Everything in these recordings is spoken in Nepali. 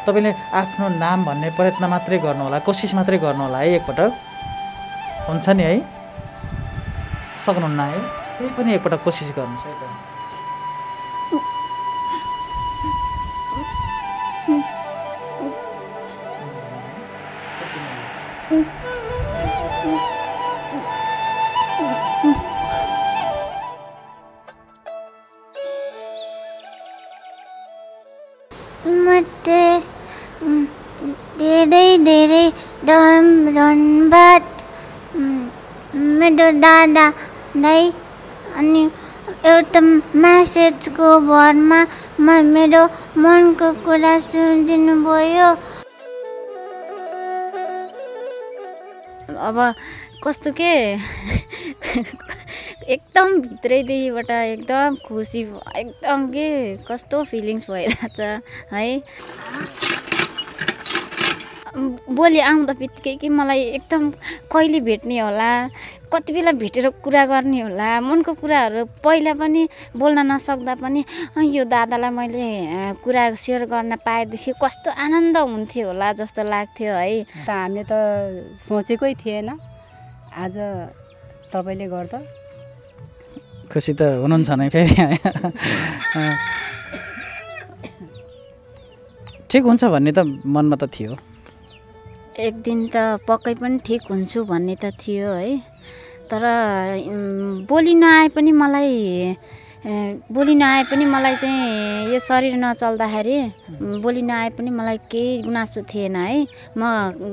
तपाईँले आफ्नो नाम भन्ने प्रयत्न मात्रै गर्नुहोला, कोसिस मात्रै गर्नुहोला है। एकपटक हुन्छ नि है, सक्नुहुन्न है? त्यही पनि एकपटक कोसिस गर्नुहोस् है त। धेरै धेरै धन्यवाद मेरो दादालाई। अनि एउटा म्यासेजको भरमा मेरो मनको कुरा सुनिदिनु भयो। अब कस्तो के एकदम भित्रैदेखिबाट एकदम खुसी, एकदम के कस्तो फिलिङ्स भइरहेछ है। भोलि आउँदा बित्तिकै कि मलाई एकदम कहिले भेट्ने होला, कति बेला भेटेर कुरा गर्ने होला, मनको कुराहरू पहिला पनि बोल्न नसक्दा पनि यो दादालाई मैले कुरा सेयर गर्न पाएदेखि कस्तो आनन्द हुन्थ्यो होला जस्तो लाग्थ्यो है। हामी त सोचेकै थिएन, आज तपाईँले गर्दा खुसी त हुनुहुन्छ नै फेरि। ठिक हुन्छ भन्ने त मनमा त थियो, एक दिन त पक्कै पनि ठिक हुन्छु भन्ने त थियो है। तर बोली नआए पनि मलाई चाहिँ यो शरीर नचल्दाखेरि बोली नआए पनि मलाई केही गुनासो थिएन है। म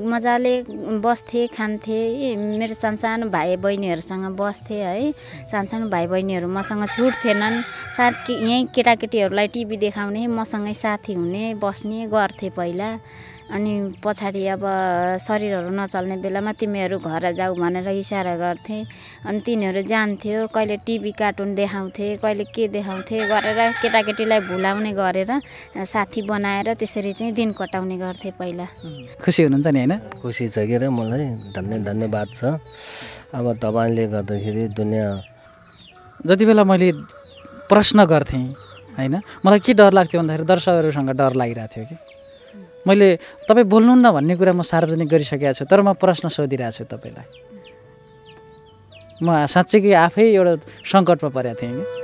मजाले बस्थेँ, खान्थेँ, मेरो सानो भाइ बहिनीहरूसँग बस्थेँ है। सानो भाइ बहिनीहरू मसँग छुट्थेनन्, यहीँ केटाकेटीहरूलाई टिभी देखाउने, मसँगै साथी हुने, बस्ने गर्थेँ पहिला। अनि पछाडि अब शरीरहरू नचल्ने बेलामा तिमीहरू घर जाऊ भनेर इसारा गर्थे। अनि तिनीहरू जान्थ्यो, कहिले टिभी कार्टुन देखाउँथे, कहिले के देखाउँथे गरेर केटाकेटीलाई भुलाउने गरेर साथी बनाएर त्यसरी चाहिँ दिन कटाउने गर्थे पहिला। खुसी हुनुहुन्छ नि होइन? खुसी छ के र, मलाई धन्यवाद छ। अब तपाईँले गर्दाखेरि दुनियाँ जति बेला मैले प्रश्न गर्थेँ होइन, मलाई के डर लाग्थ्यो भन्दाखेरि दर्शकहरूसँग डर लागिरहेको थियो कि मैले तपाईँ बोल्नुहुन्न भन्ने कुरा म सार्वजनिक गरिसकेको छु, तर म प्रश्न सोधिरहेको छु तपाईँलाई। म साँच्चै कि आफै एउटा सङ्कटमा परेको थिएँ कि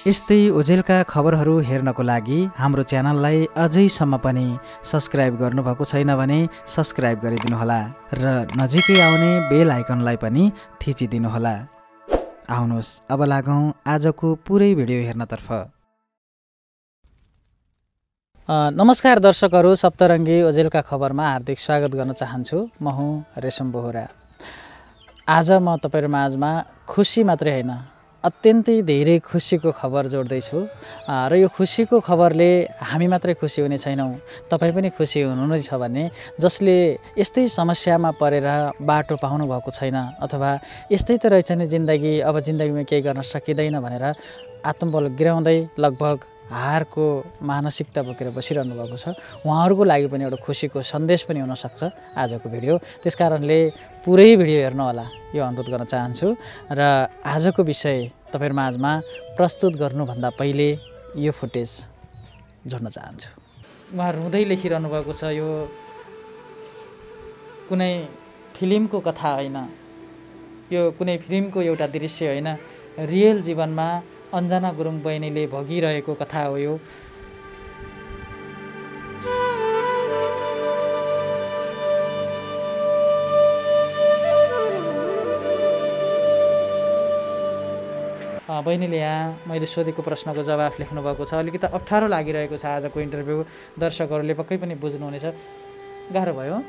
यस्तै ओजेलका खबरहरू हेर्नको लागि हाम्रो च्यानललाई अझैसम्म पनि सब्सक्राइब गर्नुभएको छैन भने सब्सक्राइब गरिदिनुहोला र नजिकै आउने बेल आइकनलाई पनि थिचिदिनुहोला। आउनुहोस् अब लागौँ आजको पुरै भिडियो हेर्नतर्फ। नमस्कार दर्शकहरू, सप्तरङ्गी ओजेलका खबरमा हार्दिक स्वागत गर्न चाहन्छु। म हुँ रेशम बोहरा। आज म तपाईँहरू माझमा खुसी मात्रै होइन, अत्यन्तै धेरै खुसीको खबर जोड्दैछु र यो खुसीको खबरले हामी मात्रै खुसी हुने छैनौँ, तपाईँ पनि खुसी हुनुहुनेछ भने जसले यस्तै समस्यामा परेर बाटो पाउनु भएको छैन अथवा यस्तै त रहेछ नि जिन्दगी, अब जिन्दगीमा केही गर्न सकिँदैन भनेर आत्मबल गिराउँदै लगभग हारको मानसिकता बोकेर बसिरहनु भएको छ, उहाँहरूको लागि पनि एउटा खुसीको सन्देश पनि हुनसक्छ आजको भिडियो। त्यस कारणले पुरै भिडियो हेर्नुहोला यो अनुरोध गर्न चाहन्छु। र आजको विषय तपाईँहरू माझमा प्रस्तुत गर्नुभन्दा पहिले यो फुटेज जोड्न चाहन्छु। उहाँ रुँदै लेखिरहनु भएको छ, यो कुनै फिल्मको कथा होइन, यो कुनै फिल्मको एउटा दृश्य होइन, रियल जीवनमा अन्जना गुरुङ बहिनीले भोगिरहेको कथा हो यो। बहिनीले यहाँ मैले सोधेको प्रश्नको जवाफ लेख्नुभएको छ। अलिकति अप्ठ्यारो लागिरहेको छ आजको इन्टरभ्यू, दर्शकहरूले पक्कै पनि बुझ्नुहुनेछ। गाह्रो भयो है?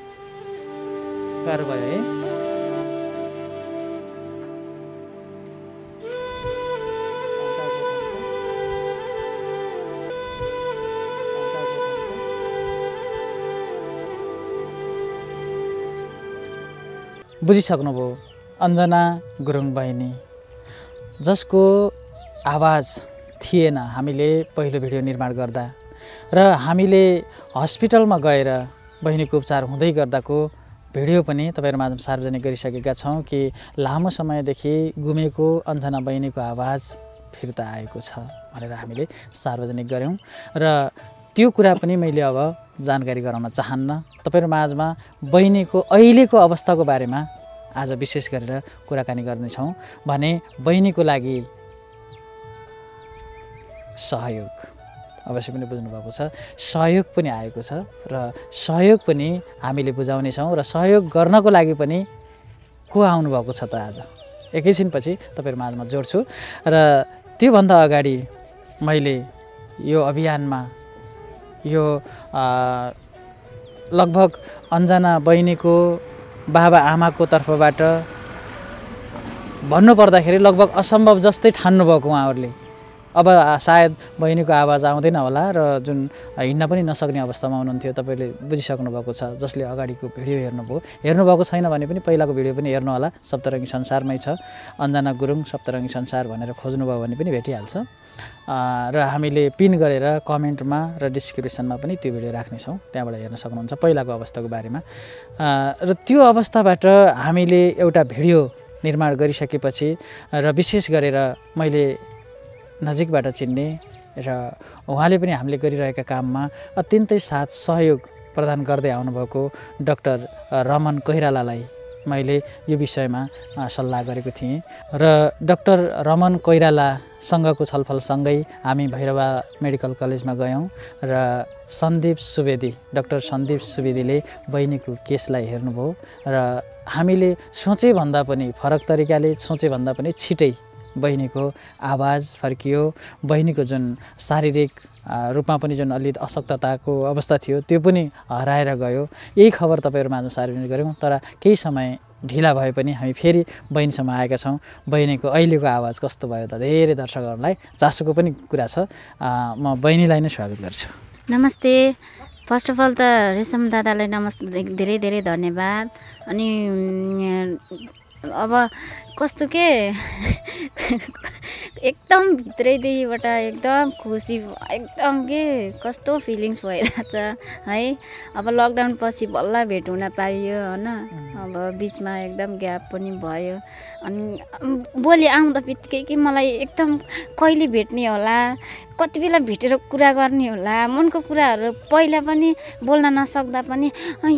बुझिसक्नुभयो, अन्जना गुरुङ बहिनी जसको आवाज थिएन हामीले पहिलो भिडियो निर्माण गर्दा, र हामीले हस्पिटलमा गएर बहिनीको उपचार हुँदै गर्दाको भिडियो पनि तपाईँहरू माझमा सार्वजनिक गरिसकेका छौँ कि लामो समयदेखि गुमेको अन्जना बहिनीको आवाज फिर्ता आएको छ भनेर हामीले सार्वजनिक गऱ्यौँ र त्यो कुरा पनि मैले अब जानकारी गराउन चाहन्न। तपाईँहरू माझमा बहिनीको अहिलेको अवस्थाको बारेमा आज विशेष गरेर कुराकानी गर्नेछौँ भने बहिनीको लागि सहयोग अवश्य पनि बुझ्नुभएको छ, सहयोग पनि आएको छ र सहयोग पनि हामीले बुझाउनेछौँ र सहयोग गर्नको लागि पनि को आउनुभएको छ त आज एकैछिनपछि तपाईँहरू माझमा जोड्छु। र त्योभन्दा अगाडि मैले यो अभियानमा यो लगभग अन्जना बहिनीको बाबा आमाको तर्फबाट भन्नुपर्दाखेरि लगभग असम्भव जस्तै ठान्नुभएको उहाँहरूले। अब सायद बहिनीको आवाज आउँदैन होला र जुन हिँड्न पनि नसक्ने अवस्थामा हुनुहुन्थ्यो, तपाईँले बुझिसक्नु भएको छ। जसले अगाडिको भिडियो हेर्नुभएको छैन भने पनि पहिलाको भिडियो पनि हेर्नु होला, सप्तरङ्गी संसारमै छ, अन्जना गुरुङ सप्तरङ्गी संसार भनेर खोज्नुभयो भने पनि भेटिहाल्छ। र हामीले पिन गरेर कमेन्टमा र डिस्क्रिप्सनमा पनि त्यो भिडियो राख्नेछौँ, त्यहाँबाट हेर्न सक्नुहुन्छ पहिलाको अवस्थाको बारेमा। र त्यो अवस्थाबाट हामीले एउटा भिडियो निर्माण गरिसकेपछि र विशेष गरेर मैले नजिकबाट चिन्ने र उहाँले पनि हामीले गरिरहेका काममा अत्यन्तै साथ सहयोग प्रदान गर्दै आउनुभएको डाक्टर रमन कोइरालालाई मैले यो विषयमा सल्लाह गरेको थिएँ र डाक्टर रमन कोइरालासँगको छलफलसँगै हामी भैरवा मेडिकल कलेजमा गयौँ र डाक्टर सन्दीप सुवेदीले बहिनीको केसलाई हेर्नुभयो र हामीले सोचेभन्दा पनि फरक तरिकाले सोचेभन्दा पनि छिटै बहिनीको आवाज फर्कियो। बहिनीको जुन शारीरिक रूपमा पनि जुन अलि अशक्तताको अवस्था थियो त्यो पनि हराएर गयो। यही खबर तपाईँहरू माझमा सार्वजनिक गऱ्यौँ। तर केही समय ढिला भए पनि हामी फेरि बहिनीसम्म आएका छौँ। बहिनीको अहिलेको आवाज कस्तो भयो त धेरै दर्शकहरूलाई चासोको पनि कुरा छ। म बहिनीलाई नै स्वागत गर्छु। नमस्ते। फर्स्ट अफ अल त रेशम दादालाई धेरै धेरै धन्यवाद। अनि अब कस्तो के एकदम भित्रैदेखिबाट एकदम खुसी, एकदम के कस्तो फिलिङ्स भइरहेछ है। अब लकडाउन पछि बल्ल भेट हुन पाइयो होइन। अब बिचमा एकदम ग्याप पनि भयो। अनि भोलि आउँदा बित्तिकै कि मलाई एकदम कहिले भेट्ने होला, कति बेला भेटेर कुरा गर्ने होला, मनको कुराहरू पहिला पनि बोल्न नसक्दा पनि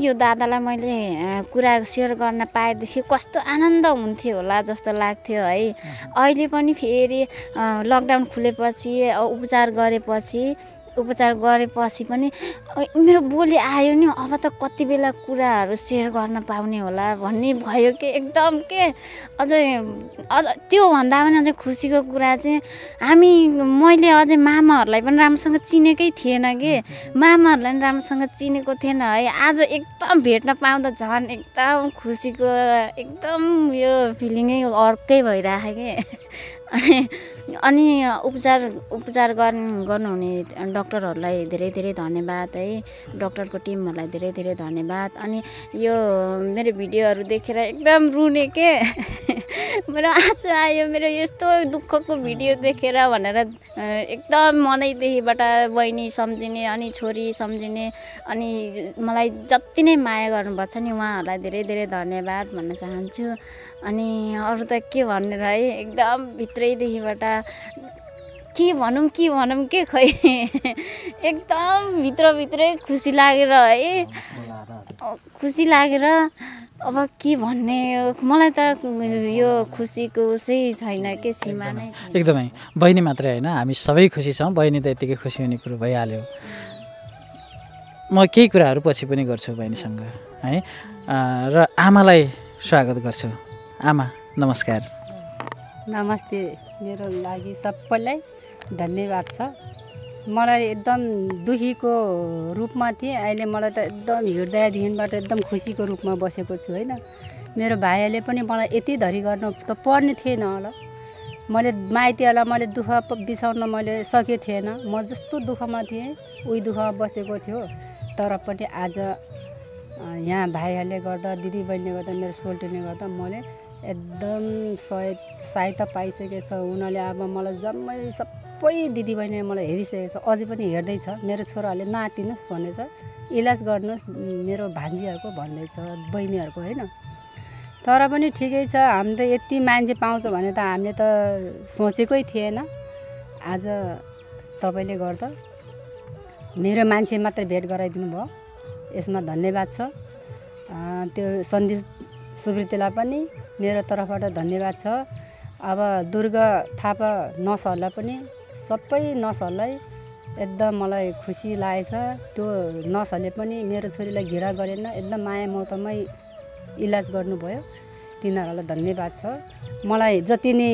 यो दादालाई मैले कुरा सेयर गर्न पाएदेखि कस्तो आनन्द हुन्थ्यो होला जस्तो लाग्थ्यो है। अहिले पनि फेरि लकडाउन खुलेपछि उपचार गरेपछि पनि मेरो बोली आयो नि, अब त कति बेला कुराहरू सेयर गर्न पाउने होला भन्ने भयो कि एकदम के अझ त्योभन्दा पनि अझै खुसीको कुरा चाहिँ मैले अझै मामाहरूलाई पनि राम्रोसँग चिनेकै थिएन कि, मामाहरूलाई पनि राम्रोसँग चिनेको थिएन है। आज एकदम भेट्न पाउँदा झन् एकदम खुसीको एकदम यो फिलिङै अर्कै भइरहेको कि। अनि उपचार गर्नुहुने डाक्टरहरूलाई धेरै धेरै धन्यवाद है, डाक्टरको टिमहरूलाई धेरै धेरै धन्यवाद। अनि यो मेरो भिडियोहरू देखेर एकदम रुने के मेरो आँसु आयो, मेरो यस्तो दुःखको भिडियो देखेर भनेर एकदम मनैदेखिबाट बहिनी सम्झिने अनि छोरी सम्झिने अनि मलाई जति नै माया गर्नुभएको छ नि उहाँहरूलाई धेरै धेरै धन्यवाद भन्न चाहन्छु। अनि अरू त के भनेर है, एकदम भित्रैदेखिबाट के भनौँ के खै एकदम भित्रभित्रै खुसी लागेर है, खुसी लागेर अब के भन्ने, मलाई त यो खुसीको चाहिँ छैन के सीमा नै। एकदमै बहिनी मात्रै होइन, हामी सबै खुसी छौँ। बहिनी त यत्तिकै खुसी हुने कुरो भइहाल्यो। म केही कुराहरू पछि पनि गर्छु बहिनीसँग है। र आमालाई स्वागत गर्छु। आमा नमस्कार। नमस्ते। मेरो लागि सबैलाई धन्यवाद छ। मलाई एकदम दुखीको रूपमा थिएँ, अहिले मलाई त एकदम हृदयदेखिबाट एकदम खुसीको रूपमा बसेको छु होइन। मेरो भाइहरूले पनि मलाई यति धरी गर्नु त पर्ने थिएन होला, मैले माइतीहरूलाई मैले दुःख बिसाउन मैले सकेको थिएन। म जस्तो दुःखमा थिएँ उही दुःखमा बसेको थियो। तर पनि आज यहाँ भाइहरूले गर्दा, दिदीबहिनीले गर्दा, मेरो सोल्टीले गर्दा मैले एकदम सहायता पाइसकेको छ। उनीहरूले अब मलाई जम्मै सबै दिदीबहिनीले मलाई हेरिसकेको छ, अझै पनि हेर्दैछ। मेरो छोराहरूले नातिनुहोस् भनेछ, इलाज गर्नुहोस् मेरो भान्जीहरूको भन्दैछ, बहिनीहरूको होइन। तर पनि ठिकै छ, हामी त यति मान्छे पाउँछ भने त हामीले त सोचेकै थिएन। आज तपाईँले गर्दा मेरो मान्छे मात्रै भेट गराइदिनु भयो, यसमा धन्यवाद छ। त्यो सन्देश सुकृतिलाई पनि मेरो तर्फबाट धन्यवाद छ। अब दुर्गा थापा नर्सहरूलाई पनि सबै नर्सहरूलाई एकदम मलाई खुसी लागेछ। त्यो नर्सहरूले पनि मेरो छोरीलाई घिरा गरेन, एकदम माया ममतामै इलाज गर्नुभयो, तिनीहरूलाई धन्यवाद छ। मलाई जति नै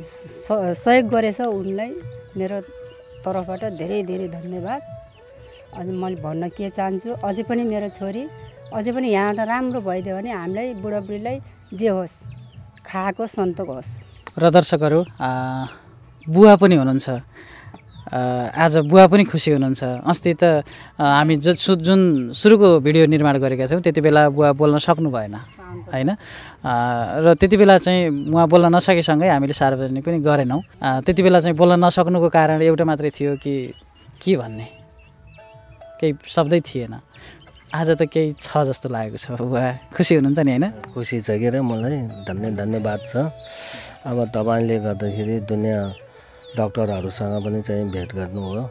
सहयोग गरेछ उनलाई मेरो तर्फबाट धेरै धेरै धन्यवाद। अनि मैले भन्न के चाहन्छु, अझै पनि मेरो छोरी अझै पनि यहाँ त राम्रो भइदियो भने हामीलाई बुढाबुढीलाई जे होस् खाएको सन्तोक होस्। र दर्शकहरू, बुवा पनि हुनुहुन्छ, आज बुवा पनि खुसी हुनुहुन्छ। अस्ति त हामी जुन सुरुको भिडियो निर्माण गरेका छौँ त्यति बेला बुवा बोल्न सक्नु भएन होइन। र त्यति बेला चाहिँ उहाँ बोल्न नसकेसँगै हामीले सार्वजनिक पनि गरेनौँ। त्यति बेला चाहिँ बोल्न नसक्नुको कारण एउटा मात्रै थियो कि के भन्ने, केही शब्दै थिएन। आज त केही छ जस्तो लागेको छ। बुवा खुसी हुनुहुन्छ नि होइन? खुसी छ के र, मलाई धन्यवाद छ। अब तपाईँले गर्दाखेरि दुनियाँ डक्टरहरूसँग पनि चाहिँ भेट गर्नुभयो,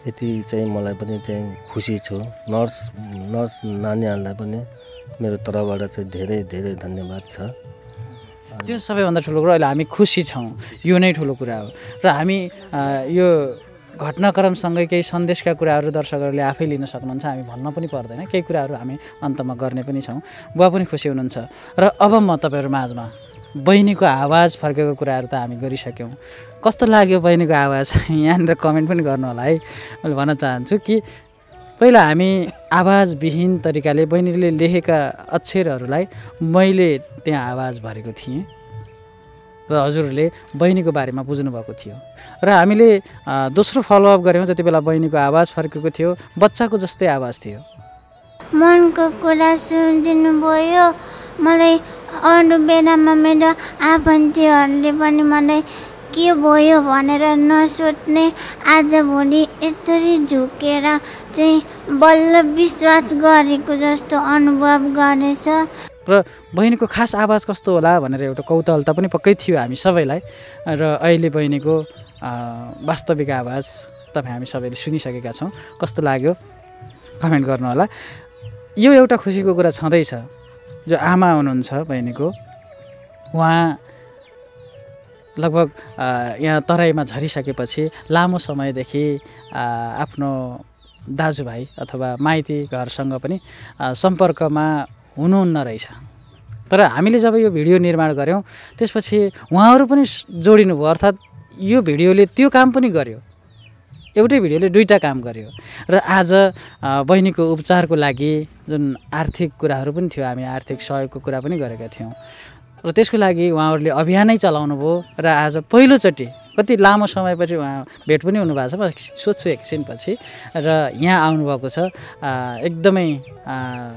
यति चाहिँ मलाई पनि चाहिँ खुसी छु। नर्स नानीहरूलाई पनि मेरो तर्फबाट चाहिँ धेरै धेरै धन्यवाद छ। त्यो सबैभन्दा ठुलो कुरो अहिले हामी खुसी छौँ, यो नै ठुलो कुरा हो। र हामी यो घटनाक्रमसँगै केही सन्देशका कुराहरू दर्शकहरूले आफै लिन सक्नुहुन्छ, हामी भन्न पनि पर्दैन। केही कुराहरू हामी अन्तमा गर्ने पनि छौँ। बुवा पनि खुसी हुनुहुन्छ। र अब म तपाईँहरू माझमा बहिनीको आवाज फर्केको कुराहरू त हामी गरिसक्यौँ। कस्तो लाग्यो बहिनीको आवाज? यहाँनिर कमेन्ट पनि गर्नु होला है। मैले भन्न चाहन्छु कि पहिला हामी आवाजविहीन तरिकाले बहिनीले लेखेका अक्षरहरूलाई मैले त्यहाँ आवाज भरेको थिएँ र हजुरहरूले बहिनीको बारेमा बुझ्नुभएको थियो। र हामीले दोस्रो फलोअप गऱ्यौँ, जति बेला बहिनीको आवाज फर्केको थियो बच्चाको जस्तै आवाज थियो। मनको कुरा सुनिदिनु भयो। मलाई अरू बेलामा मेरो आफन्तीहरूले पनि मलाई के भयो भनेर नसोध्ने, आजभोलि यसरी झुकेर चाहिँ बल्ल विश्वास गरेको जस्तो अनुभव गरेछ। र बहिनीको खास आवाज कस्तो होला भनेर एउटा कौतूहलता पनि पक्कै थियो हामी सबैलाई। र अहिले बहिनीको वास्तविक आवाज तपाईँ हामी सबैले सुनिसकेका छौँ। कस्तो लाग्यो कमेन्ट गर्नु होला। यो एउटा खुसीको कुरा छँदैछ, जो आमा हुनुहुन्छ बहिनीको, उहाँ लगभग यहाँ तराईमा झरिसकेपछि लामो समयदेखि आफ्नो दाजुभाइ अथवा माइती घरसँग पनि सम्पर्कमा हुनुहुन्न रहेछ। तर हामीले जब यो भिडियो निर्माण गऱ्यौँ त्यसपछि उहाँहरू पनि जोडिनु भयो, अर्थात् यो भिडियोले त्यो काम पनि गर्यो, एउटै भिडियोले दुईटा काम गर्यो। र आज बहिनीको उपचारको लागि जुन आर्थिक कुराहरू पनि थियो, हामी आर्थिक सहयोगको कुरा पनि गरेका थियौँ र त्यसको लागि उहाँहरूले अभियानै चलाउनु भयो। र आज पहिलोचोटि कति लामो समयपछि उहाँ भेट पनि हुनुभएको छ, म सोध्छु एकछिनपछि। र यहाँ आउनुभएको छ, एकदमै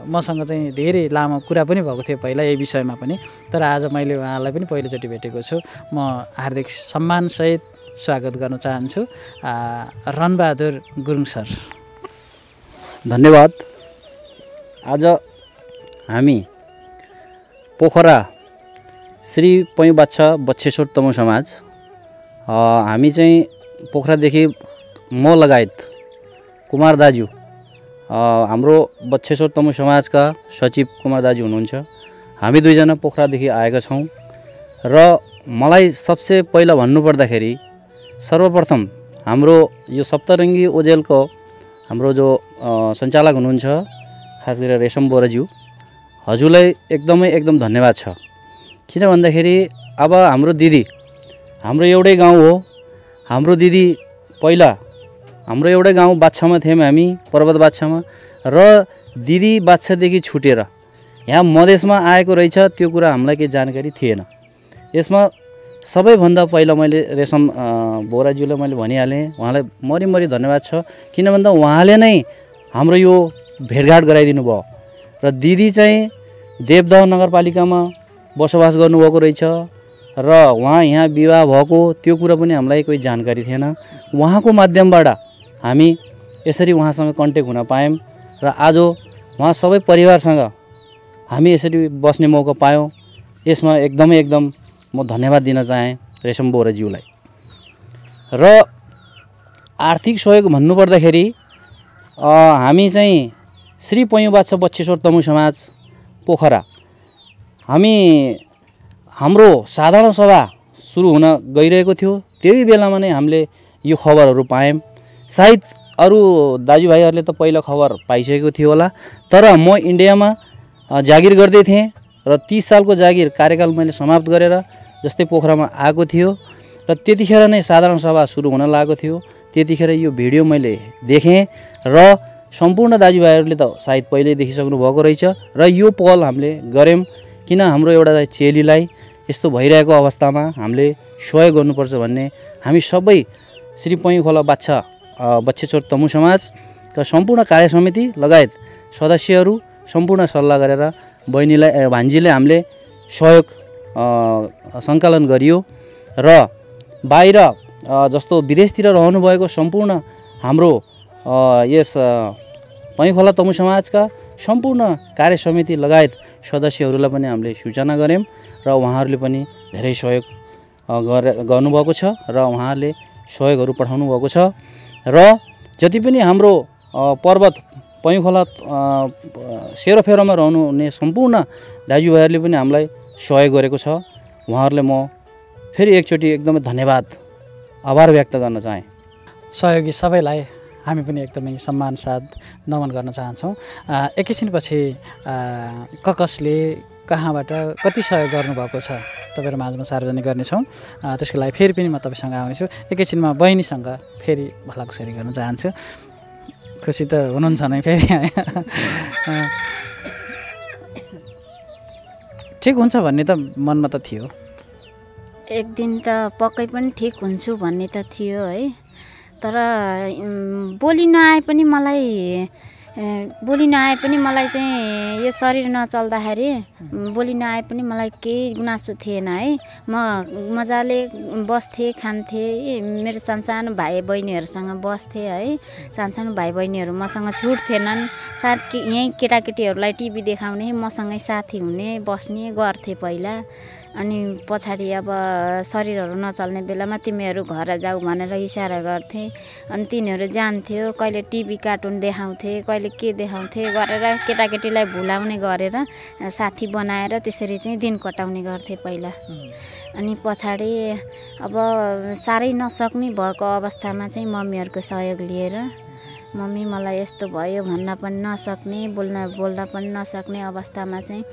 मसँग चाहिँ धेरै लामो कुरा पनि भएको थियो पहिला यही विषयमा पनि, तर आज मैले उहाँलाई पनि पहिलोचोटि भेटेको छु। म हार्दिक सम्मानसहित स्वागत गर्न चाहन्छु रणबहादुर गुरुङ सर। धन्यवाद। आज हामी पोखरा श्री पैबाच्छा बच्छेश्वर तमु समाज, हामी चाहिँ पोखरादेखि म लगायत कुमार दाजु, हाम्रो बच्छेश्वर तमु समाजका सचिव कुमार दाजु हुनुहुन्छ, हामी दुईजना पोखरादेखि आएका छौँ। र मलाई सबसे पहिला भन्नुपर्दाखेरि सर्वप्रथम हाम्रो यो सप्तरङ्गी ओजेलको हाम्रो जो सञ्चालक हुनुहुन्छ, खास गरेर रेशम बोराज्यू, हजुरलाई एकदम धन्यवाद छ। किन भन्दाखेरि अब हाम्रो दिदी हाम्रो एउटै गाउँ हो। हाम्रो दिदी पहिला हाम्रो एउटै गाउँ बाछामा थियौँ हामी, पर्वत बाछामा, र दिदी बाछादेखि छुटेर यहाँ मधेसमा आएको रहेछ, त्यो कुरा हामीलाई केही जानकारी थिएन। यसमा सबैभन्दा पहिला मैले रेशम बोराज्यूलाई मैले भनिहालेँ, उहाँलाई मरिमरि धन्यवाद छ। किन भन्दा उहाँले नै हाम्रो यो भेटघाट गराइदिनु भयो। र दिदी चाहिँ देवदह नगरपालिकामा बसोबास गर्नुभएको रहेछ र उहाँ यहाँ विवाह भएको त्यो कुरा पनि हामीलाई कोही जानकारी थिएन। उहाँको माध्यमबाट हामी यसरी उहाँसँग कन्ट्याक्ट हुन पायौँ र आज उहाँ सबै परिवारसँग हामी यसरी बस्ने मौका पायौँ। यसमा एकदम म धन्यवाद दिन चाहेँ रेशम बोहराज्यूलाई। र आर्थिक सहयोग भन्नुपर्दाखेरि हामी चाहिँ श्री पयु बाछा बच्छेश्वर तमु समाज पोखरा हाम्रो साधारण सभा सुरु हुन गइरहेको थियो। त्यही बेलामा नै हामीले यो खबरहरू पायौँ। सायद अरू दाजुभाइहरूले त पहिला खबर पाइसकेको थियो होला, तर म इन्डियामा जागिर गर्दै थिएँ र 30 सालको जागिर कार्यकाल मैले समाप्त गरेर जस्तै पोखरामा आएको थियो र त्यतिखेर नै साधारण सभा सुरु हुन लागेको थियो। त्यतिखेर यो भिडियो मैले देखेँ र सम्पूर्ण दाजुभाइहरूले त सायद पहिल्यै देखिसक्नु भएको रहेछ र यो पहल हामीले गऱ्यौँ। किन हाम्रो एउटा चेलीलाई यस्तो भइरहेको अवस्थामा हामीले सहयोग गर्नुपर्छ भन्ने हामी सबै श्री पयु खोला बाछा बच्छेश्वर तमु समाजका सम्पूर्ण कार्य समिति लगायत सदस्यहरू सम्पूर्ण सल्लाह गरेर बहिनीलाई भान्जीले हामीले सहयोग सङ्कलन गरियो र बाहिर जस्तो विदेशतिर रहनुभएको सम्पूर्ण हाम्रो यस पयु खोला तमु समाजका सम्पूर्ण कार्य समिति लगायत सदस्यहरूलाई पनि हामीले सूचना गऱ्यौँ र उहाँहरूले पनि धेरै सहयोग गर्नुभएको छ र उहाँहरूले सहयोगहरू पठाउनु भएको छ र जति पनि हाम्रो पर्वत पयु खोला सेरोफेरोमा रहनुहुने सम्पूर्ण दाजुभाइहरूले पनि हामीलाई सहयोग गरेको छ। उहाँहरूले म फेरि एकचोटि एकदमै धन्यवाद आभार व्यक्त गर्न चाहेँ। सहयोगी सबैलाई हामी पनि एकदमै सम्मान साथ नमन गर्न चाहन्छौँ। एकैछिनपछि कसले कहाँबाट कति सहयोग गर्नुभएको छ तपाईँहरू माझमा सार्वजनिक गर्नेछौँ। त्यसको लागि फेरि पनि म तपाईँसँग आउनेछु। एकैछिनमा बहिनीसँग फेरि भलाकुसारी गर्न चाहन्छु। खुसी त हुनुहुन्छ नै फेरि ठिक हुन्छ भन्ने त मनमा त थियो। एक दिन त पक्कै पनि ठिक हुन्छु भन्ने त थियो है, तर बोली नआए पनि मलाई चाहिँ यो शरीर नचल्दाखेरि बोली नआए पनि मलाई केही गुनासो थिएन है। म मजाले बस्थेँ, खान्थेँ, मेरो सानो भाइ बहिनीहरूसँग बस्थेँ है। सानो भाइ बहिनीहरू मसँग छुट्थेनन्। यहीँ केटाकेटीहरूलाई टिभी देखाउने, मसँगै साथी हुने, बस्ने गर्थेँ पहिला। अनि पछाडि अब शरीरहरू नचल्ने बेलामा तिमीहरू घर जाऊ भनेर इसारा गर्थे। अनि तिनीहरू जान्थ्यो, कहिले टिभी कार्टुन देखाउँथे, कहिले के देखाउँथे गरेर केटाकेटीलाई भुलाउने गरेर साथी बनाएर त्यसरी चाहिँ दिन कटाउने गर्थे पहिला। अनि पछाडि अब साह्रै नसक्ने भएको अवस्थामा चाहिँ मम्मीहरूको सहयोग लिएर मम्मी मलाई यस्तो भयो भन्न पनि नसक्ने, बोल्न पनि नसक्ने अवस्थामा चाहिँ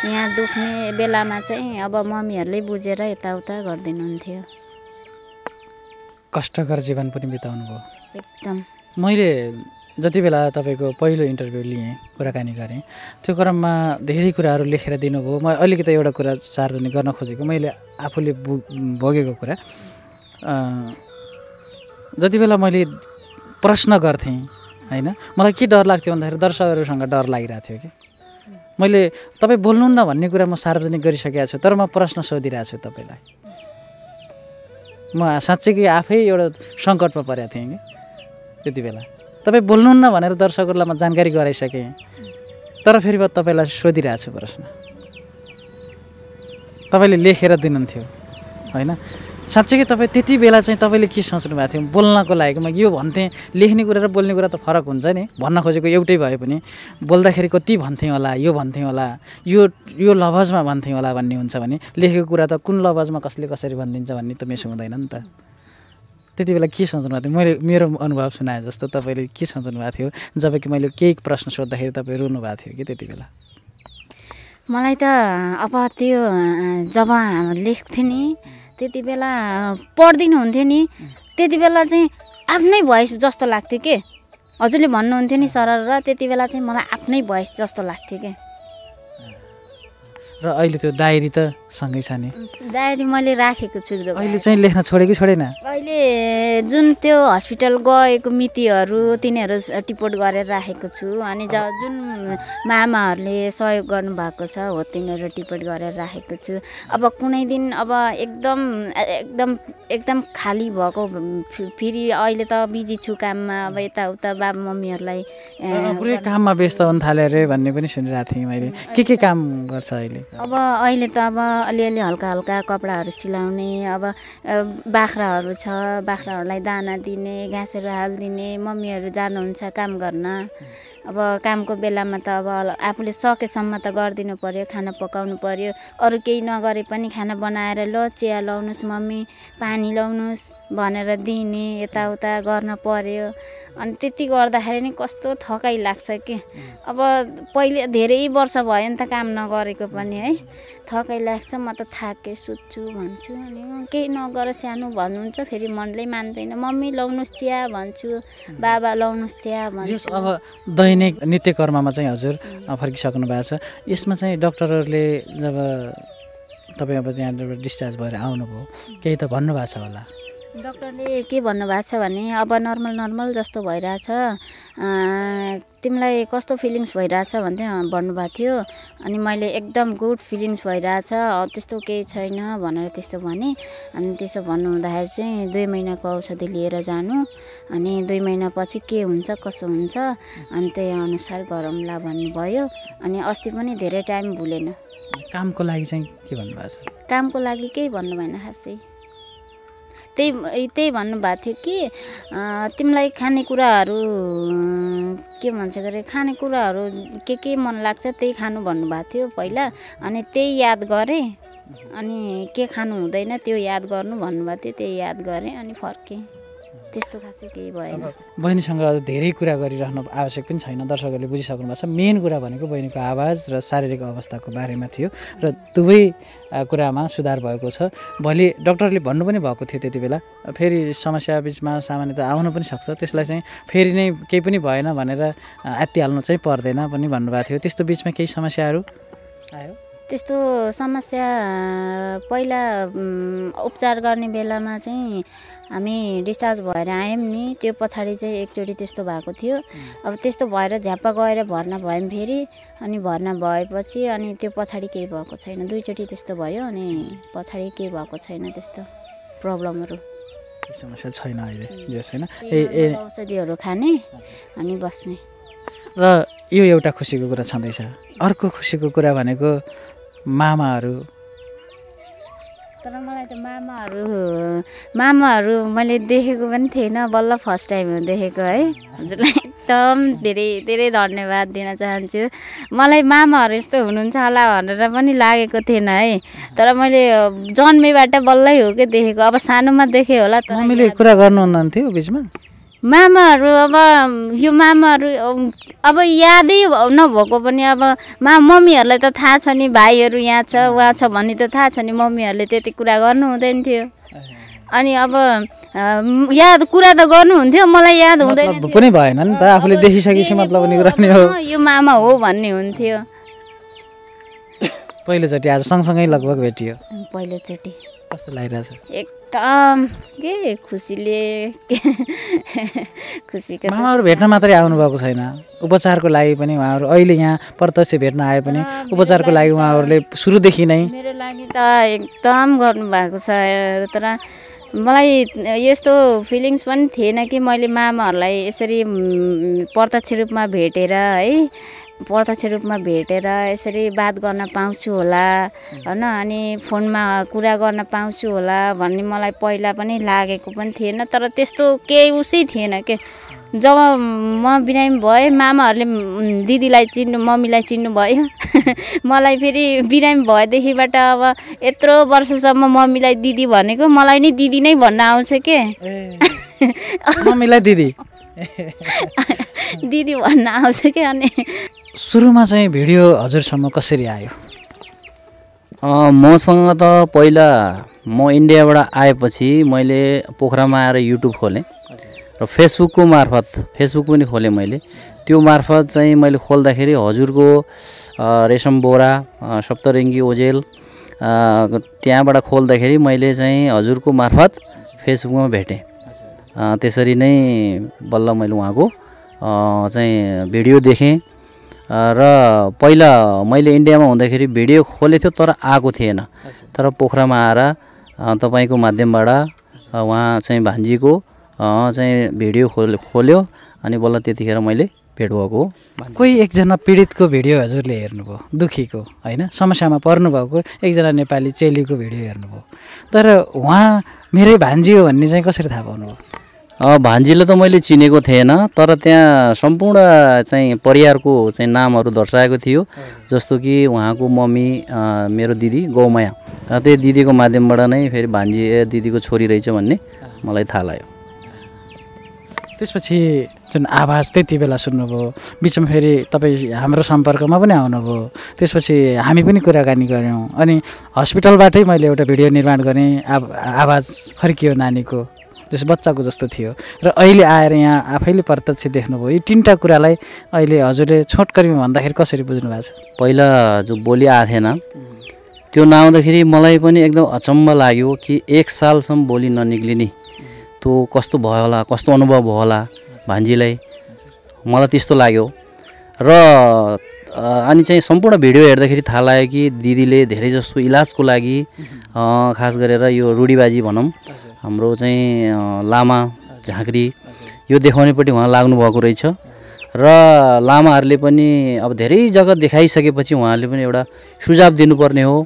यहाँ दुख्ने बेलामा चाहिँ अब मम्मीहरूले बुझेर यताउता गरिदिनुहुन्थ्यो। कष्टकर जीवन पनि बिताउनु भयो एकदम। मैले जति बेला तपाईँको पहिलो इन्टरभ्यू लिएँ, कुराकानी गरेँ, त्यो क्रममा धेरै कुराहरू लेखेर दिनुभयो। म अलिकति एउटा कुरा सार्वजनिक गर्न खोजेको, मैले आफूले भोगेको कुरा। जति बेला मैले प्रश्न गर्थेँ होइन, मलाई के डर लाग्थ्यो भन्दाखेरि दर्शकहरूसँग डर लागिरहेको थियो कि मैले तपाईँ बोल्नुहुन्न भन्ने कुरा म सार्वजनिक गरिसकेको छु, तर म प्रश्न सोधिरहेको छु तपाईँलाई। म साँच्चै कि आफै एउटा सङ्कटमा परेको थिएँ कि त्यति बेला तपाईँ बोल्नुहुन्न भनेर दर्शकहरूलाई म जानकारी गराइसकेँ, तर फेरि म तपाईँलाई सोधिरहेको छु प्रश्न। तपाईँले लेखेर दिनुहुन्थ्यो होइन। साँच्चै कि तपाईँ त्यति बेला चाहिँ तपाईँले के सोच्नु भएको थियो बोल्नको लागि? म यो भन्थेँ, लेख्ने कुरा र बोल्ने कुरा त फरक हुन्छ नि। भन्न खोजेको एउटै भए पनि बोल्दाखेरि कति भन्थेँ होला, यो भन्थेँ होला, यो लफजमा भन्थेँ होला भन्ने हुन्छ भने लेखेको कुरा त कुन लफजमा कसले कसरी भनिदिन्छ भन्ने त मेसो हुँदैन नि त। त्यति बेला के सोच्नु भएको थियो? मेरो अनुभव सुनाए जस्तो तपाईँले के सोच्नु भएको थियो जब कि मैले केही प्रश्न सोद्धाखेरि तपाईँ रुनु भएको थियो कि त्यति बेला? मलाई त अब त्यो जब लेख्थेँ नि त्यति बेला पढिदिनु हुन्थ्यो नि, त्यति बेला चाहिँ आफ्नै भोइस जस्तो लाग्थ्यो के। हजुरले भन्नुहुन्थ्यो नि सरर, र त्यति बेला चाहिँ मलाई आफ्नै भोइस जस्तो लाग्थ्यो के। र अहिले त्यो डायरी त सँगै छ नि डायरी मैले राखेको छु अहिले चाहिँ लेख्न छोडे कि छोडेन अहिले जुन त्यो हस्पिटल गएको मितिहरू तिनीहरू टिपोट गरेर राखेको छु अनि जुन मामाहरूले सहयोग गर्नुभएको छ हो तिनीहरू टिपोट गरेर राखेको छु अब कुनै दिन अब एकदम एकदम एकदम खाली भएको फेरि अहिले त बिजी छु काममा अब यताउता बाबा मम्मीहरूलाई पुरै काममा व्यस्त हुन थाल्यो अरे भन्ने पनि सुनिरहेको थिएँ मैले के काम गर्छ अहिले अब अहिले त अब अलिअलि हल्का हल्का कपडाहरू सिलाउने अब बाख्राहरू छ बाख्राहरूलाई दाना दिने घाँसहरू हालिदिने मम्मीहरू जानुहुन्छ काम गर्न अब कामको बेलामा त अब आफूले सकेसम्म त गरिदिनु पर्यो खाना पकाउनु पर्यो अरू केही नगरे पनि खाना बनाएर ल चिया लाउनुहोस् मम्मी पानी लाउनुहोस् भनेर दिने यताउता गर्न पर्यो अनि त्यति गर्दाखेरि नि कस्तो थकाइ लाग्छ कि अब पहिले धेरै वर्ष भयो नि त काम नगरेको पनि है थकाइ लाग्छ म त थाके सुत्छु भन्छु अनि केही नगर सानो भन्नुहुन्छ फेरि मनले मान्दैन मम्मी लाउनुहोस् चिया भन्छु बाबा लाउनुहोस् चिया भन्छु अब दैनिक नित्यकर्ममा चाहिँ हजुर फर्किसक्नु भएको छ यसमा चाहिँ डक्टरहरूले जब तपाईँ अब त्यहाँबाट डिस्चार्ज भएर आउनुभयो केही त भन्नुभएको छ होला डक्टरले के भन्नुभएको छ भने अब नर्मल जस्तो भइरहेछ तिमीलाई कस्तो फिलिङ्स भइरहेछ भन्दै भन्नुभएको थियो अनि मैले एकदम गुड फिलिङ्स भइरहेछ त्यस्तो केही छैन भनेर त्यस्तो भने अनि त्यसो भन्नुहुँदाखेरि चाहिँ 2 महिनाको औषधि लिएर जानु अनि 2 महिनापछि के हुन्छ कसो हुन्छ अनि त्यही अनुसार गरौँला भन्नुभयो अनि अस्ति पनि धेरै टाइम भुलेन कामको लागि चाहिँ के भन्नुभएको छ कामको लागि केही भन्नु भएन खासै त्यही भन्नुभएको थियो कि तिमीलाई खानेकुराहरू के भन्छ गरे खानेकुराहरू के मन लाग्छ त्यही खानु भन्नुभएको थियो पहिला अनि त्यही याद गरेँ अनि के खानु हुँदैन त्यो याद गर्नु भन्नुभएको थियो त्यही याद गरेँ अनि फर्केँ त्यस्तो खासै केही भएन बहिनीसँग धेरै कुरा गरिरहनु आवश्यक पनि छैन दर्शकहरूले बुझिसक्नु भएको छ मेन कुरा भनेको बहिनीको आवाज र शारीरिक अवस्थाको बारेमा थियो र दुवै कुरामा सुधार भएको छ भोलि डक्टरले भन्नु पनि भएको थियो त्यति बेला फेरि समस्या बिचमा सामान्यतः आउन पनि सक्छ त्यसलाई चाहिँ फेरि नै केही पनि भएन भनेर आत्तिहाल्नु चाहिँ पर्दैन पनि भन्नुभएको थियो त्यस्तो बिचमा केही समस्याहरू आयो त्यस्तो समस्या पहिला उपचार गर्ने बेलामा चाहिँ हामी डिस्चार्ज भएर आयौँ नि त्यो पछाडि चाहिँ एकचोटि त्यस्तो भएको थियो अब त्यस्तो भएर झ्याप्पा गएर भर्ना भयौँ फेरि अनि भर्ना भएपछि अनि त्यो पछाडि केही भएको छैन 2 चोटि त्यस्तो भयो अनि पछाडि केही भएको छैन त्यस्तो प्रब्लमहरू समस्या छैन अहिले जे छैन औषधिहरू खाने अनि बस्ने र यो एउटा खुसीको कुरा छँदैछ अर्को खुसीको कुरा भनेको मामाहरू तर मलाई त मामाहरू मैले देखेको पनि थिएन बल्ल फर्स्ट टाइम हो देखेको है हजुरलाई एकदम धेरै धेरै धन्यवाद दिन चाहन्छु मलाई मामाहरू यस्तो हुनुहुन्छ होला भनेर पनि लागेको थिएन है तर मैले जन्मेबाट बल्लै हो कि देखेको अब सानोमा देखेँ होला तर मम्मीले कुरा गर्नुहुन्थ्यो बिचमा मामाहरू अब यो मामाहरू अब यादै नभएको पनि अब मम्मीहरूलाई त थाहा छ नि भाइहरू यहाँ छ उहाँ छ भन्ने त थाहा छ नि मम्मीहरूले त्यति कुरा गर्नु हुँदैन थियो अनि अब याद कुरा त गर्नुहुन्थ्यो मलाई याद हुँदैन पनि भएन नि त आफूले देखिसकेपछि मतलब पनि कुरा नि हो यो मामा हो भन्ने हुन्थ्यो पहिलोचोटि आज सँगसँगै लगभग भेटियो पहिलोचोटि कस्तो लागिरहेछ एकदम के खुसीले खुसीको मामाहरू भेट्न मात्रै आउनुभएको छैन उपचारको लागि पनि उहाँहरू अहिले यहाँ प्रत्यक्ष भेट्न आए पनि उपचारको लागि उहाँहरूले सुरुदेखि नै मेरो लागि त एकदम गर्नुभएको छ तर मलाई यस्तो फिलिङ्स पनि थिएन कि मैले मामाहरूलाई यसरी प्रत्यक्ष रूपमा भेटेर है प्रत्यक्ष रूपमा भेटेर यसरी बात गर्न पाउँछु होला हैन अनि फोनमा कुरा गर्न पाउँछु होला भन्ने मलाई पहिला पनि लागेको पनि थिएन तर त्यस्तो केही उसै थिएन के जब म बिरामी भएँ मामाहरूले दिदीलाई चिन्नु मम्मीलाई चिन्नु भयो मलाई फेरि बिरामी भएदेखिबाट अब यत्रो वर्षसम्म मम्मीलाई दिदी भनेको मलाई नि दिदी नै भन्न आउँछ के मम्मीलाई दिदी दिदी भन्न आउँछ के अनि सुरुमा चाहिँ भिडियो हजुरसम्म कसरी आयो मसँग त पहिला म इन्डियाबाट आएपछि मैले पोखरामा आएर युट्युब खोलेँ र फेसबुकको मार्फत फेसबुक पनि खोलेँ मैले त्यो मार्फत चाहिँ मैले खोल्दाखेरि हजुरको रेशम बोहरा सप्तरङ्गी ओजेल त्यहाँबाट खोल्दाखेरि मैले चाहिँ हजुरको मार्फत फेसबुकमा भेटेँ। त्यसरी नै बल्ल मैले उहाँको चाहिँ भिडियो देखेँ र पहिला मैले इन्डियामा हुँदाखेरि भिडियो खोलेको थियो तर आएको थिएन। तर पोखरामा आएर तपाईँको माध्यमबाट उहाँ चाहिँ भान्जीको चाहिँ भिडियो खोल्यो अनि बल्ल त्यतिखेर मैले भेट भएको। कोही एकजना पीडितको भिडियो हजुरले हेर्नुभयो, दुखीको होइन, समस्यामा पर्नुभएको एकजना नेपाली चेलीको भिडियो हेर्नुभयो, तर उहाँ मेरै भान्जी हो भन्ने चाहिँ कसरी थाहा पाउनुभयो? भान्जीले त मैले चिनेको थिएन, तर त्यहाँ सम्पूर्ण चाहिँ परिवारको चाहिँ नामहरू दर्शाएको थियो। जस्तो कि उहाँको मम्मी मेरो दिदी गौमाया, त्यही दिदीको माध्यमबाट नै फेरि भान्जी दिदीको छोरी रहेछ भन्ने मलाई थाहा लाग्यो। त्यसपछि जुन आवाज त्यति बेला सुन्नुभयो, बिचमा फेरि तपाईँ हाम्रो सम्पर्कमा पनि आउनुभयो, त्यसपछि हामी पनि कुराकानी गऱ्यौँ अनि हस्पिटलबाटै मैले एउटा भिडियो निर्माण गरेँ। आवाज फर्कियो नानीको, जस बच्चाको जस्तो थियो र अहिले आएर यहाँ आफैले प्रत्यक्ष देख्नुभयो। यी तिनवटा कुरालाई अहिले हजुरले छोटकरीमा भन्दाखेरि कसरी बुझ्नु भएको छ? पहिला जो बोली आएको थिएन त्यो नआउँदाखेरि मलाई पनि एकदम अचम्म लाग्यो कि 1 सालसम्म बोली ननिक्लिने, त्यो कस्तो भयो होला, कस्तो अनुभव भयो होला भान्जीलाई, मलाई त्यस्तो लाग्यो। र अनि चाहिँ सम्पूर्ण भिडियो हेर्दाखेरि थाहा लाग्यो कि दिदीले धेरै जस्तो इलाजको लागि खास गरेर यो रुढीबाजी भनौँ हाम्रो चाहिँ लामा झाँक्री यो देखाउनेपट्टि उहाँ लाग्नुभएको रहेछ। र लामाहरूले पनि अब धेरै जग्गा देखाइसकेपछि उहाँले पनि एउटा सुझाव दिनुपर्ने हो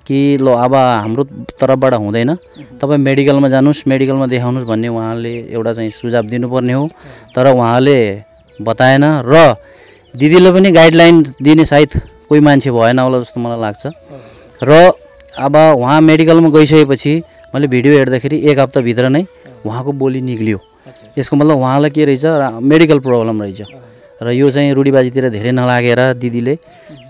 कि ल अब हाम्रो तर्फबाट हुँदैन, तपाईँ मेडिकलमा जानुहोस्, मेडिकलमा देखाउनुहोस् भन्ने उहाँले एउटा चाहिँ सुझाव दिनुपर्ने हो। तर उहाँले बताएन र दिदीले पनि गाइडलाइन दिने सायद कोही मान्छे भएन होला जस्तो मलाई लाग्छ। र अब उहाँ मेडिकलमा गइसकेपछि मैले भिडियो हेर्दाखेरि 1 हप्ताभित्र नै उहाँको बोली निक्लियो। यसको मतलब उहाँलाई के रहेछ, मेडिकल प्रब्लम रहेछ। र यो चाहिँ रुढीबाजीतिर धेरै नलागेर दिदीले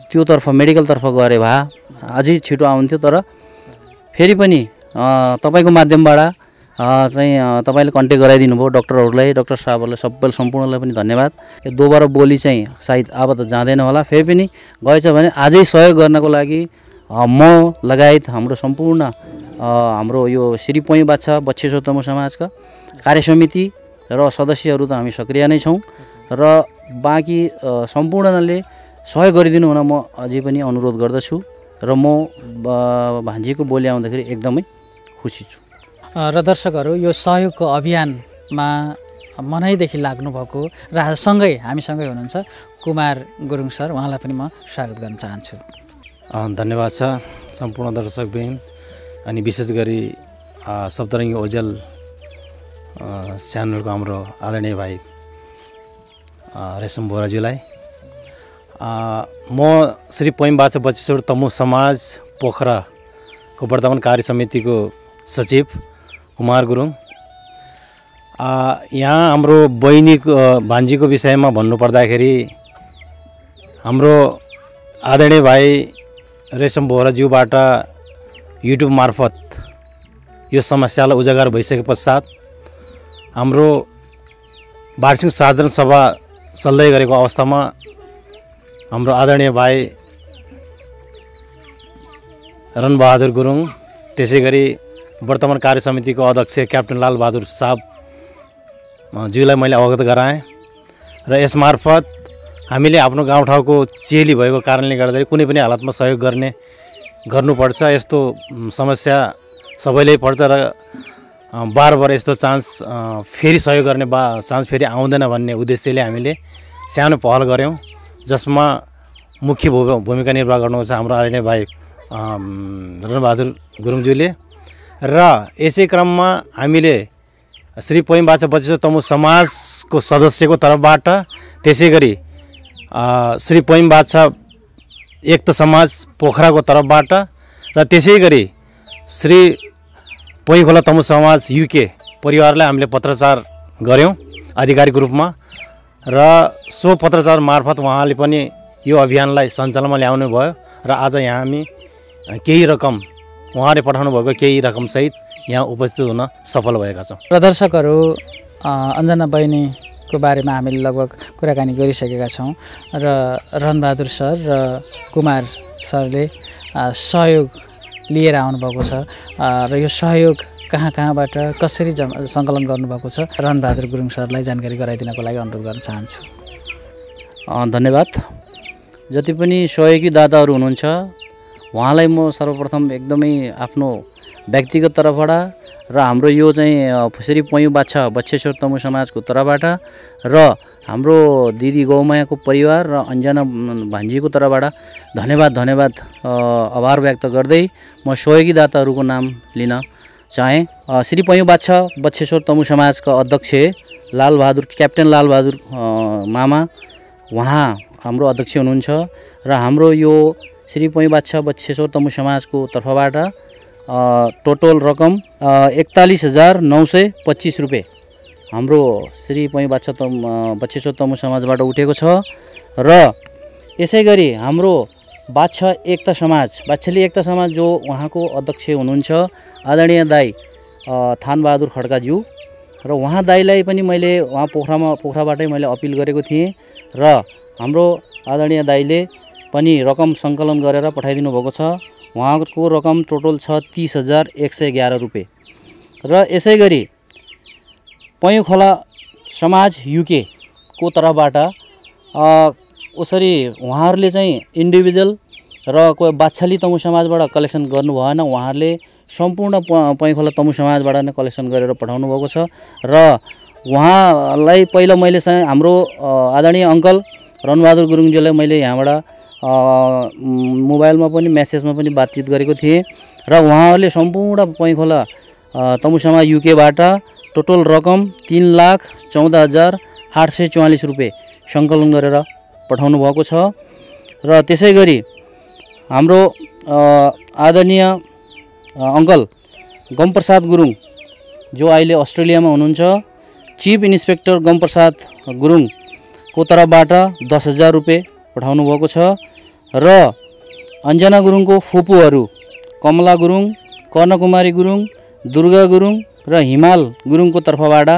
त्योतर्फ मेडिकलतर्फ गरे भए अझै छिटो आउँथ्यो। तर फेरि पनि तपाईँको माध्यमबाट चाहिँ तपाईँले कन्ट्याक्ट गराइदिनु भयो डक्टरहरूलाई, डक्टर साहबहरूलाई, सबै सम्पूर्णलाई पनि धन्यवाद। यो दोबारा बोली चाहिँ सायद अब त जाँदैन होला, फेरि पनि गएछ भने आजै सहयोग गर्नको लागि म लगायत हाम्रो सम्पूर्ण हाम्रो यो श्री पैँ बाछा बच्छेश्वर तमु समाजका कार्यसमिति र सदस्यहरू त हामी सक्रिय नै छौँ र बाँकी सम्पूर्णले सहयोग गरिदिनु हुन म अझै पनि अनुरोध गर्दछु। र म भान्जीको बोली आउँदाखेरि एकदमै खुसी छु। र दर्शकहरू, यो सहयोगको अभियानमा मनैदेखि लाग्नुभएको र सँगै हामीसँगै हुनुहुन्छ कुमार गुरुङ सर, उहाँलाई पनि म स्वागत गर्न चाहन्छु। धन्यवाद छ सम्पूर्ण दर्शकबिन अनि विशेष गरी सप्तरङ्गी ओजेल च्यानलको हाम्रो आदरणीय भाइ रेशम बोहराज्यूलाई। म श्री पैँ बाछा बच्छेश्वर तमु समाज पोखराको वर्तमान कार्य समितिको सचिव कुमार गुरुङ। यहाँ हाम्रो बहिनीको भान्जीको विषयमा भन्नुपर्दाखेरि हाम्रो आदरणीय भाइ रेशम बोहराज्यूबाट युट्युब मार्फत यो समस्यालाई उजागर भइसके पश्चात हाम्रो वार्षिक साधारण सभा चल्दै गरेको अवस्थामा हाम्रो आदरणीय भाइ रणबहादुर गुरुङ, त्यसै गरी वर्तमान कार्य समितिको अध्यक्ष क्याप्टन लालबहादुर साहब ज्यूलाई मैले अवगत गराएँ र यसमार्फत हामीले आफ्नो गाउँठाउँको चेली भएको कारणले गर्दाखेरि कुनै पनि हालतमा सहयोग गर्नुपर्छ। यस्तो समस्या सबैले पर्छ र बार यस्तो चान्स फेरि सहयोग गर्ने चान्स फेरि आउँदैन भन्ने उद्देश्यले हामीले सानो पहल गऱ्यौँ, जसमा मुख्य भूमिका निर्वाह गर्नुहुन्छ हाम्रो आदरणीय भाइ रणबहादुर गुरुङज्यूले। र यसै क्रममा हामीले श्री पैँ बाछा बच्छेश्वर तमु समाजको सदस्यको तर्फबाट, त्यसै गरी श्री पैँ बाछा एकता समाज पोखराको तर्फबाट र त्यसै गरी श्री पैँ खोला तमु समाज युके परिवारलाई हामीले पत्रचार गऱ्यौँ आधिकारिक रूपमा र सो पत्रचार मार्फत उहाँले पनि यो अभियानलाई सञ्चालनमा ल्याउनु भयो र आज यहाँ हामी केही रकम उहाँले पठाउनु भएको केही रकमसहित यहाँ उपस्थित हुन सफल भएका छौँ। र दर्शकहरू, अञ्जना बहिनी को बारेमा हामीले लगभग कुराकानी गरिसकेका छौँ र रणबहादुर सर र कुमार सरले सहयोग लिएर आउनुभएको छ र यो सहयोग कहाँबाट कसरी सङ्कलन गर्नुभएको छ रणबहादुर गुरुङ सरलाई जानकारी गराइदिनको लागि अनुरोध गर्न चाहन्छु। धन्यवाद। जति पनि सहयोगी दाताहरू हुनुहुन्छ उहाँलाई म सर्वप्रथम एकदमै आफ्नो व्यक्तिगत तर्फबाट र हाम्रो यो चाहिँ श्री पयु बाछा बच्छेश्वर तमु समाजको तर्फबाट र हाम्रो दिदी गौमायाको परिवार र अन्जना भान्जीको तर्फबाट धन्यवाद आभार व्यक्त गर्दै म सहयोगी दाताहरूको नाम लिन चाहे। श्री पयु बाछा बच्छेश्वर तमु समाजका अध्यक्ष क्याप्टेन लालबहादुर मामा उहाँ हाम्रो अध्यक्ष हुनुहुन्छ र हाम्रो यो श्री पयु बाछा बच्छेश्वर तमु समाजको तर्फबाट टोटल रकम 41,925 रुपियाँ हाम्रो श्री पयु बाछा बच्छेश्वर तमु समाजबाट उठेको छ र यसै गरी हाम्रो बाछेली एकता समाज जो उहाँको अध्यक्ष हुनुहुन्छ आदरणीय दाई थानबहादुर खड्काज्यू र उहाँ दाईलाई पनि मैले उहाँ पोखराबाटै मैले अपिल गरेको थिएँ र हाम्रो आदरणीय दाईले पनि रकम सङ्कलन गरेर पठाइदिनु भएको छ। उहाँको रकम टोटल छ 30,111 रुपियाँ र यसै गरी पयु खोला समाज युके को तर्फबाट उसरी उहाँहरूले चाहिँ इन्डिभिजुअल र कोही बाछाली तमु समाजबाट कलेक्सन गर्नु भएन, उहाँहरूले सम्पूर्ण पयु खोला तमु समाजबाट नै कलेक्सन गरेर पठाउनु भएको छ र उहाँलाई पहिला मैले चाहिँ हाम्रो आदरणीय अङ्कल रणबहादुर गुरुङज्यूलाई मैले यहाँबाट मोबाइलमा पनि मेसेजमा पनि बातचित गरेको थिएँ र उहाँहरूले सम्पूर्ण पयु खोला तमु समाज युकेबाट टोटल रकम 3,14,844 रुपियाँ सङ्कलन गरेर पठाउनु भएको छ र त्यसै गरी हाम्रो आदरणीय अङ्कल गमप्रसाद गुरुङ जो अहिले अस्ट्रेलियामा हुनुहुन्छ चिफ इन्सपेक्टर गमप्रसाद गुरुङको तर्फबाट 10,000 रुपियाँ पठाउनु भएको छ र अन्जना गुरुङको फुपूहरू कमला गुरुङ, कर्णकुमारी गुरुङ, दुर्गा गुरुङ र हिमाल गुरुङको तर्फबाट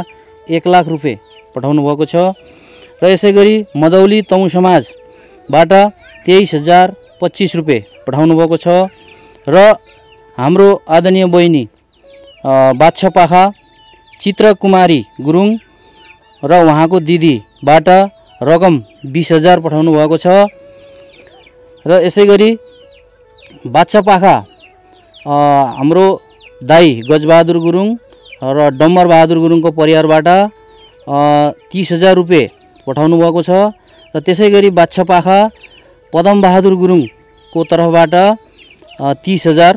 1 लाख रुपियाँ पठाउनु भएको छ र यसै गरी मदौली तमु समाजबाट 23,025 रुपियाँ पठाउनु भएको छ र हाम्रो आदरणीय बहिनी बाछा पाखा चित्रकुमारी गुरुङ र उहाँको दिदीबाट रकम 20,000 पठाउनु भएको छ र यसै गरी बाछा पाखा हाम्रो दाई गजबहादुर गुरुङ र डम्बर बहादुर गुरुङको परिवारबाट 30,000 रुपियाँ पठाउनु भएको छ र त्यसै गरी बाछा पाखा पदम बहादुर गुरुङको तर्फबाट 30,000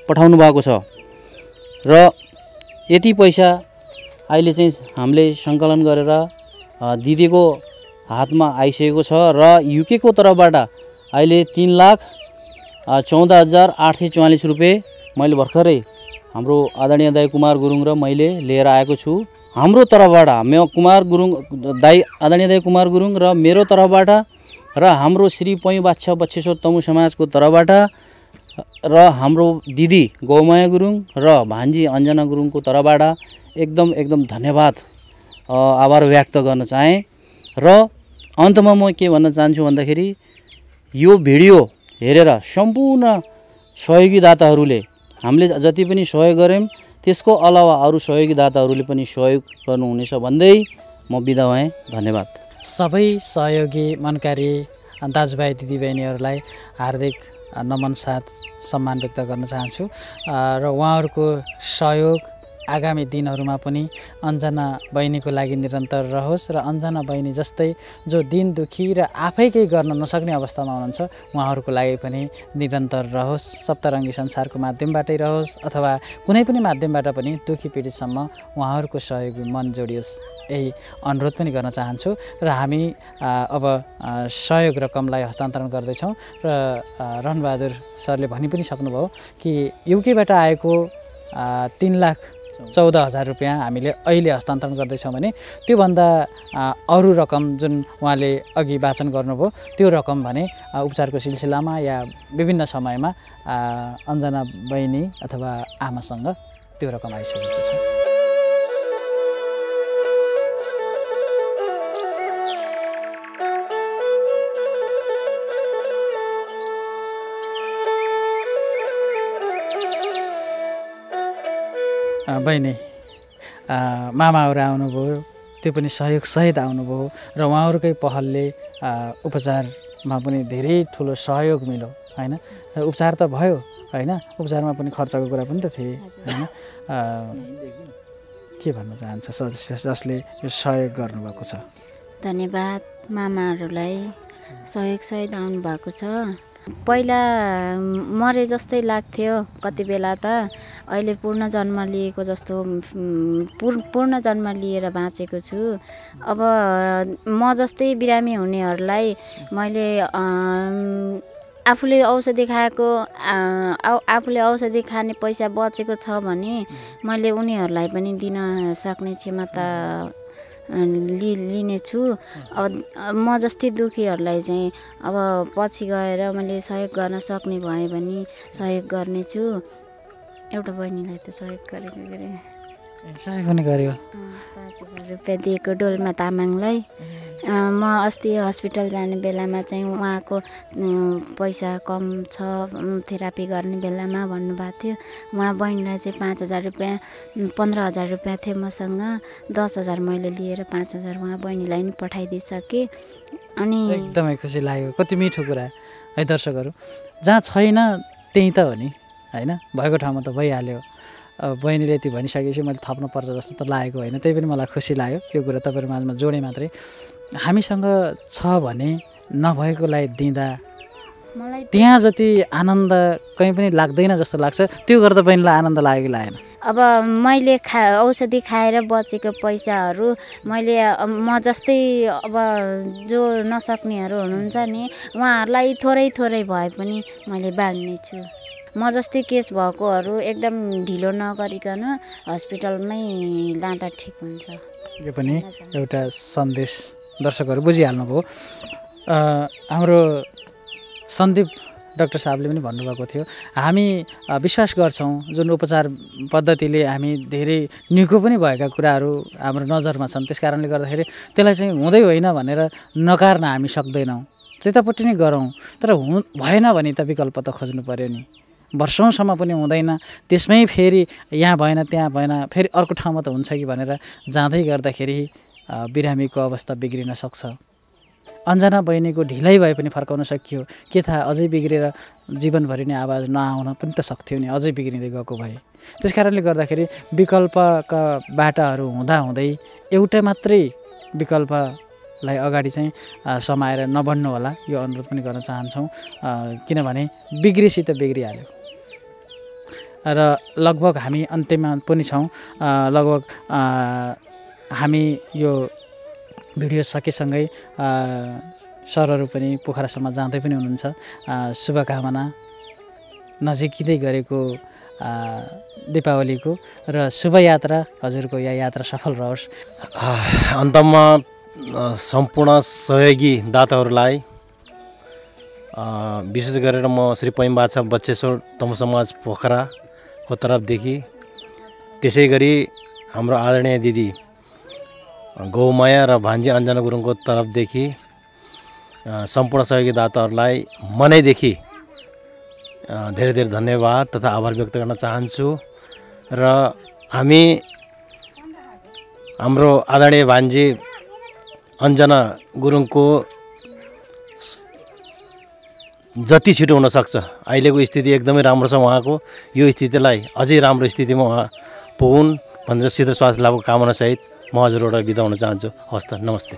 पठाउनु भएको छ र यति पैसा अहिले चाहिँ हामीले सङ्कलन गरेर दिदीको हातमा आइसकेको छ र युके को तर्फबाट अहिले 3,14,844 रुपियाँ मैले भर्खरै हाम्रो आदरणीय दाई कुमार गुरुङ र मैले लिएर आएको छु। हाम्रो तर्फबाट कुमार गुरुङ दाई आदरणीय दाई कुमार गुरुङ र मेरो तर्फबाट र हाम्रो श्री पयु बाछा बच्छेश्वर तमु समाजको तर्फबाट र हाम्रो दिदी गौमाया गुरुङ र भान्जी अन्जना गुरुङको तर्फबाट एकदम धन्यवाद आभार व्यक्त गर्न चाहे र अन्तमा म के भन्न चाहन्छु भन्दाखेरि यो भिडियो हेरेर सम्पूर्ण सहयोगी दाताहरूले हामीले जति पनि सहयोग गऱ्यौँ त्यसको अलावा अरू सहयोगी दाताहरूले पनि सहयोग गर्नुहुनेछ भन्दै म बिदा भएँ। धन्यवाद। सबै सहयोगी मनकारी दाजुभाइ दिदीबहिनीहरूलाई हार्दिक नमन साथ सम्मान व्यक्त गर्न चाहन्छु र उहाँहरूको सहयोग आगामी दिनहरूमा पनि अन्जना बहिनीको लागि निरन्तर रहोस् र अन्जना बहिनी जस्तै जो दिन दुखी र आफै केही गर्न नसक्ने अवस्थामा हुनुहुन्छ उहाँहरूको लागि पनि निरन्तर रहोस्। सप्तरङ्गी संसारको माध्यमबाटै रहोस् अथवा कुनै पनि माध्यमबाट पनि दुखी पीडितसम्म उहाँहरूको सहयोग मन जोडियोस् यही अनुरोध पनि गर्न चाहन्छु र हामी अब सहयोग रकमलाई हस्तान्तरण गर्दैछौँ र रणबहादुर सरले भनि पनि सक्नुभयो कि युकेबाट आएको 3,14,000 रुपियाँ हामीले अहिले हस्तान्तरण गर्दैछौँ भने त्योभन्दा अरू रकम जुन उहाँले अघि वाचन गर्नुभयो त्यो रकम भने उपचारको सिलसिलामा या विभिन्न समयमा अन्जना बहिनी अथवा आमासँग त्यो रकम आइसकेको छ। बहिनी मामाहरू आउनुभयो, त्यो पनि सहयोगसहित आउनुभयो र उहाँहरूकै पहलले उपचारमा पनि धेरै ठुलो सहयोग मिल्यो होइन। उपचार त भयो होइन, उपचारमा पनि खर्चको कुरा पनि त थिए होइन। के भन्न चाहन्छ जसले यो सहयोग गर्नुभएको छ? धन्यवाद मामाहरूलाई, सहयोगसहित आउनुभएको छ। पहिला मरे जस्तै लाग्थ्यो कति बेला त, अहिले पूर्ण जन्म लिएको जस्तो पूर्ण जन्म लिएर बाँचेको छु। अब म जस्तै बिरामी हुनेहरूलाई मैले आफूले औषधि खाएको आफूले औषधि खाने पैसा बचेको छ भने मैले उनीहरूलाई पनि दिन सक्ने क्षमता लिनेछु। अब म जस्तै दुखीहरूलाई चाहिँ अब पछि गएर मैले सहयोग गर्न सक्ने भएँ भने सहयोग गर्नेछु। एउटा बहिनीलाई त सहयोग गरेको सहयोग पनि गर्यो। 5,000 रुपियाँ दिएको डोल्मा तामाङलाई। म अस्ति हस्पिटल जाने बेलामा चाहिँ उहाँको पैसा कम छ थेरापी गर्ने बेलामा भन्नुभएको थियो। उहाँ बहिनीलाई चाहिँ 5,000 रुपियाँ 15,000 रुपियाँ थियो मसँग, 10,000 मैले लिएर 5,000 उहाँ बहिनीलाई नि पठाइदिइसकेँ। अनि एकदमै खुसी लाग्यो। कति मिठो कुरा है दर्शकहरू, जहाँ छैन त्यहीँ त हो नि होइन, भएको ठाउँमा त भइहाल्यो। बहिनीले यति भनिसकेपछि मैले थप्नुपर्छ जस्तो त लागेको होइन, त्यही पनि मलाई खुसी लाग्यो। यो कुरा तपाईँहरू माझमा जोडे मात्रै। हामीसँग छ भने नभएकोलाई दिँदा मलाई त्यहाँ जति आनन्द कहीँ पनि लाग्दैन जस्तो लाग्छ। त्यो गर्दा बहिनीलाई आनन्द लाग्यो कि लागेन? अब मैले औषधि खाएर बचेको पैसाहरू मैले म जस्तै अब जो नसक्नेहरू हुनुहुन्छ नि उहाँहरूलाई थोरै थोरै भए पनि मैले बाँड्नेछु। म जस्तै केस भएकोहरू एकदम ढिलो नगरिकन हस्पिटलमै लाँदा ठिक हुन्छ। यो पनि एउटा सन्देश दर्शकहरू बुझिहाल्नुभयो। हाम्रो सन्दीप डाक्टर साहबले पनि भन्नुभएको थियो, हामी विश्वास गर्छौँ जुन उपचार पद्धतिले हामी धेरै निको पनि भएका कुराहरू हाम्रो नजरमा छन्, त्यस कारणले गर्दाखेरि त्यसलाई चाहिँ हुँदै होइन भनेर नकार्न हामी सक्दैनौँ, त्यतापट्टि नै गरौँ। तर भएन भने त विकल्प त खोज्नु पर्यो नि। वर्षौँसम्म पनि हुँदैन, त्यसमै फेरि यहाँ भएन त्यहाँ भएन फेरि अर्को ठाउँमा त हुन्छ कि भनेर जाँदै गर्दाखेरि बिरामीको अवस्था बिग्रिन सक्छ। अन्जना बहिनीको ढिलै भए पनि फर्काउन सकियो, के थाहा अझै बिग्रेर जीवनभरि नै आवाज नआउन पनि त सक्थ्यो नि, अझै बिग्रिँदै गएको भए। त्यस कारणले गर्दाखेरि विकल्पका बाटाहरू हुँदाहुँदै एउटा मात्रै विकल्पलाई अगाडि चाहिँ समाएर नबढ्नु होला, यो अनुरोध पनि गर्न चाहन्छौँ। किनभने बिग्रेसी त बिग्रिहाल्यो र लगभग हामी अन्त्यमा पनि छौँ। लगभग हामी यो भिडियो सकेसँगै सरहरू पनि पोखरासम्म जाँदै पनि हुनुहुन्छ। शुभकामना नजिकिँदै गरेको दीपावलीको र शुभयात्रा हजुरको या यात्रा सफल रहोस्। अन्तमा सम्पूर्ण सहयोगी दाताहरूलाई विशेष गरेर म श्री पैमबाछा बच्चेश्वर तमु समाज पोखराको तर्फदेखि, त्यसै गरी हाम्रो आदरणीय दिदी गौमाया र भान्जी अन्जना गुरुङको तर्फदेखि सम्पूर्ण सहयोगी दाताहरूलाई मनैदेखि धेरै धेरै धन्यवाद तथा आभार व्यक्त गर्न चाहन्छु। र हाम्रो आदरणीय भान्जी अन्जना गुरुङको जति छिटो हुनसक्छ, अहिलेको स्थिति एकदमै राम्रो छ उहाँको, यो स्थितिलाई अझै राम्रो स्थितिमा उहाँ पुगुन् भनेर शीघ्र स्वास्थ्य लाभको कामनासहित म हजुरबाट बिदा हुन चाहन्छु। हवस् त, नमस्ते।